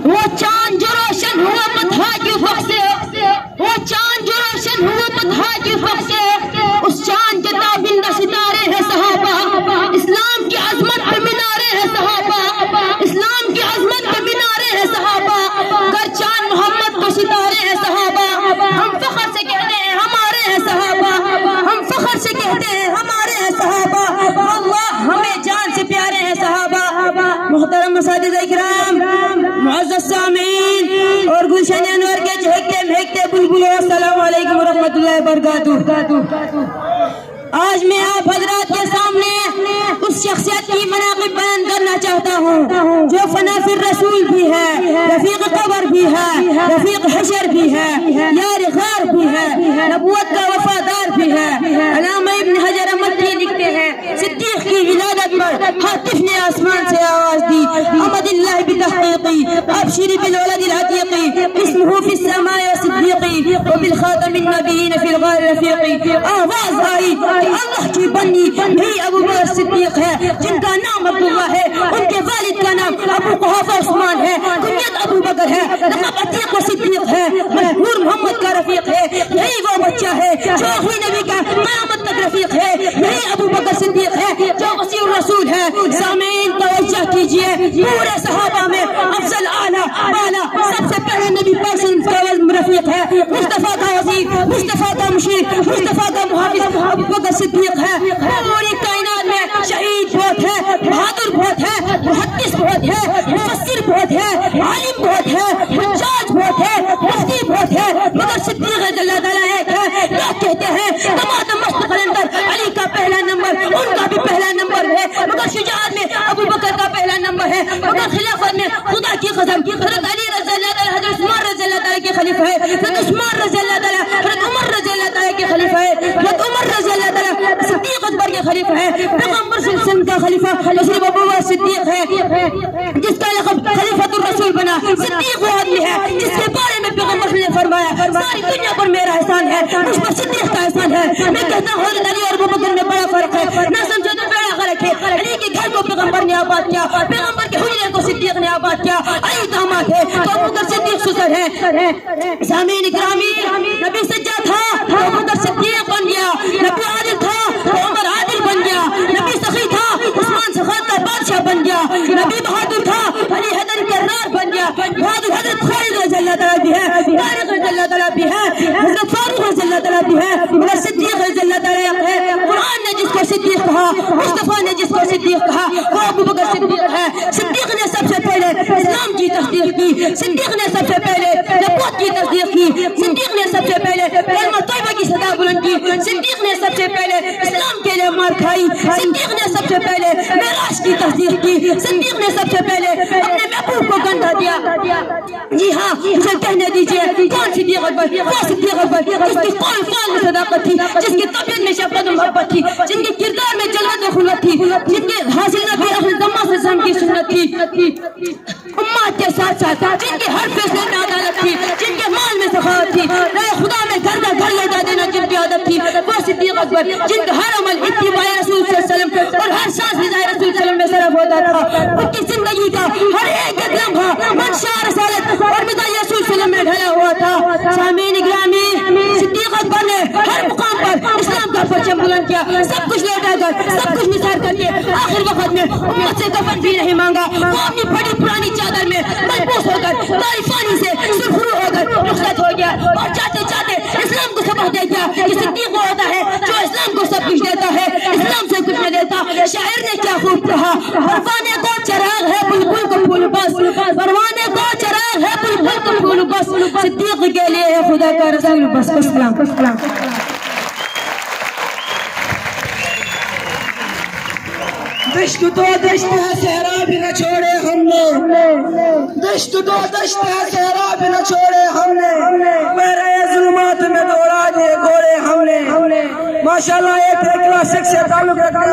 وہ چاند جو روشن ہوا مدحہ کی افق سے، وہ چاند جو روشن ہوا مدحہ کی افق سے، اس چاند کے تابندہ ستارے ہیں صحابہ، اسلام کی عظمت پہ مینارے ہیں صحابہ، اسلام کی عظمت پہ مینارے ہیں صحابہ، گر چاند محمد کو ستارے ہیں صحابہ، ہم فخر سے کہتے ہیں ہمارے ہیں صحابہ، ہم فخر سے کہتے ہیں ہمارے ہیں صحابہ، اللہ ہمیں جان سے پیارے ہیں صحابہ۔ محترم اساتذہ اکرام، معزز سامعین اور گلشن انور کے چہکتے مہکتے بلبلوں، السلام علیکم ورحمۃ اللہ وبرکاتہ۔ آج میں آپ حضرات کے سامنے اس شخصیت کی مناقب بیان کرنا چاہتا ہوں جو فنا فی الرسول بھی ہے، رفیق قبر بھی ہے، رفیق حشر بھی ہے، یار غار بھی ہے، نبوت کا وفادار بھی ہے۔ علامہ ابن حجر مکی لکھتے ہیں صدیق کی ولادت پر حاطف نے آسمان سے آواز دی، حمد اللہ بتحقیقی ابشری بالولد العتیقی اسمہ فی السماء صدیقی وبالخاتم النبیین فی الغار رفیقی۔ آواز آئی کہ اللہ کی بنی بھی ابو بکر صدیق ہے، جن کا نام عبداللہ ہے، ان کے والد کا نام ابو قحافہ عثمان ہے، کنیت ابو بکر ہے، لقب عتیق و صدیق ہے، مشہور محمد کا رفیق ہے۔ یہی وہ بچہ ہے جو آخری نبی کا قیامت تک رفیق ہے، یہی ابو بکر صدیق ہے جو وصی الرسول ہے۔ سامعین توجہ کیجئے، پورے صحابہ میں افضل اعلیٰ بالا سب سے پہلے نبی پاک صلی اللہ علیہ وسلم کا رفیق ہے، مصطفیٰ کا وزیر، مصطفیٰ کا مشیر، مصطفیٰ کا محافظ ابو بکر صدیق ہے۔ پوری کائنات میں شہید بہت ہے، بہادر بہت ہے، محدث بہت ہے، مفسر بہت ہے، عالم بہت ہے، حجاج بہت ہے، مفتی بہت ہے، مگر صدیق رضی اللہ تعالیٰ ایک ہے۔ کیا کہتے ہیں تمام مست قلندر علی کا پہلا نمبر، ان کا بھی پہلا نمبر ہے، مگر شجاعت میں ابو بکر کا پہلا نمبر ہے، مگر خلافت میں خدا کی قسم حضرت علی رضی اللہ تعالیٰ، حضرت عثمان رضی اللہ تعالیٰ کے خلیفہ ہے، حضرت عثمان رضی اللہ تعالیٰ، حضرت عمر رضی اللہ تعالیٰ کے خلیفہ ہے، حضرت عمر رضی اللہ تعالیٰ صدیق اکبر کے خلیفہ ہے، پیغمبر صلی اللہ علیہ وسلم کا خلیفہ حضرت ابو بکر صدیق ہے، جس کا لقب خلیفۃ الرسول بنا۔ صدیق وہ آدمی ہے جس کے بارے میں پیغمبر نے فرمایا ساری دنیا پر میرا احسان ہے، مجھ پر صدیق کا احسان ہے۔ میں کہتا ہوں حضرت علی اور ابو بکر میں بڑا فرق ہے، نہ سمجھو تو بیڑا غرق ہے۔ علی کے گھر کو پیغمبر نے آباد کیا، پیغمبر کے حجرے کو صدیق نے آباد کیا، علی داماد ہے تو ابو بکر صدیق سسر ہے۔ سامعین اکرامی، نبی سجاد تھا تو ابو بکر صدیق بن گیا، نبی عادل تھا تو عمر عادل بن گیا، نبی سخی تھا عثمان سخاوت کا بادشاہ بن گیا، نبی بہادر تھا علی حیدر کرار بن گیا۔ بہادر حضرت خالد رضی اللہ تعالیٰ بھی ہے، طارق رضی اللہ تعالیٰ بھی ہے، حضرت فاروق رضی اللہ تعالیٰ بھی ہے، مگر صدیق رضی اللہ تعالیٰ ہے۔ قرآن نے جس کو صدیق کہا، مصطفیٰ نے جس کو صدیق کہا، وہ ابو بکر صدیق ہے۔ صدیق نے سب سے پہلے اسلام کی تصدیق کی، صدیق نے سب سے پہلے نبوت کی تصدیق کی، صدیق نے سب سے پہلے کلمہ طیبہ کی صدا بلند کی، صدیق نے سب سے پہلے اسلام کے لیے مار کھائی، صدیق نے سب سے پہلے معراج کی تصدیق کی، صدیق نے سب سے پہلے اپنے محبوب کو گندھا دیا۔ جی ہاں، مجھے کہنے دیجئے کون صدیق اکبر؟ وہ صدیق اکبر جس کی قول فعل میں صداقت تھی، جس کی طبیعت میں شفقت و محبت تھی، جن کے کردار میں جلوت و خلوت تھی، جن کے حاصل نبی اخر زمان سے سلم کی سنت تھی، امت کے ساتھ ساتھ جن کے ہر فیصلے میں عدالت تھی، جن کے مال میں سخاوت تھی، رائے خدا میں گھر کا گھر لوٹا دینا جن کی عادت تھی، وہ صدیق اکبر جن کا ہر عمل اتباع رسول صلی اللہ علیہ وسلم اور ہر سانس رضا رسول صلی اللہ علیہ وسلم میں صرف ہوتا تھا۔ ان کی زندگی کا ہر ایک لمحہ منشا رسالت اور مدعی رسول صلی اللہ علیہ وسلم میں ڈھلا ہوا تھا۔ سامعین اکرامی، صدیق اکبر نے ہر مقام پر اسلام کا پرچم بلند کیا، سب کچھ لوٹا کر، سب کچھ نثار کر کے آخر وقت میں امت سے کفن بھی نہیں مانگا۔ وہ اپنی بڑی پرانی چادر میں ملبوس ہو کر طائفانی سے سرخرو ہو کر رخصت ہو گیا اور چاہتے چاہتے اسلام کو سبق دے گیا کہ صدیق وہ ہوتا ہے جو اسلام کو سب کچھ دیتا ہے، اسلام سے کچھ نہیں دیتا۔ شاعر نے کیا خوب کہا، پروانے کو چراغ ہے بلبل کو پھول بس، پروانے کو چراغ ہے بلبل کو پھول بس، صدیق کے لیے ہے خدا کا رسول بس۔ السلام۔ دشت تو دشت ہے صحرا بھی نہ چھوڑے ہم نے، دشت تو دشت ہے صحرا بھی نہ چھوڑے ہم نے، میرے ظلمات میں دوڑا دیے گھوڑے ہم نے۔ ماشاءاللہ ایک کلاسک سے تعلق رکھنے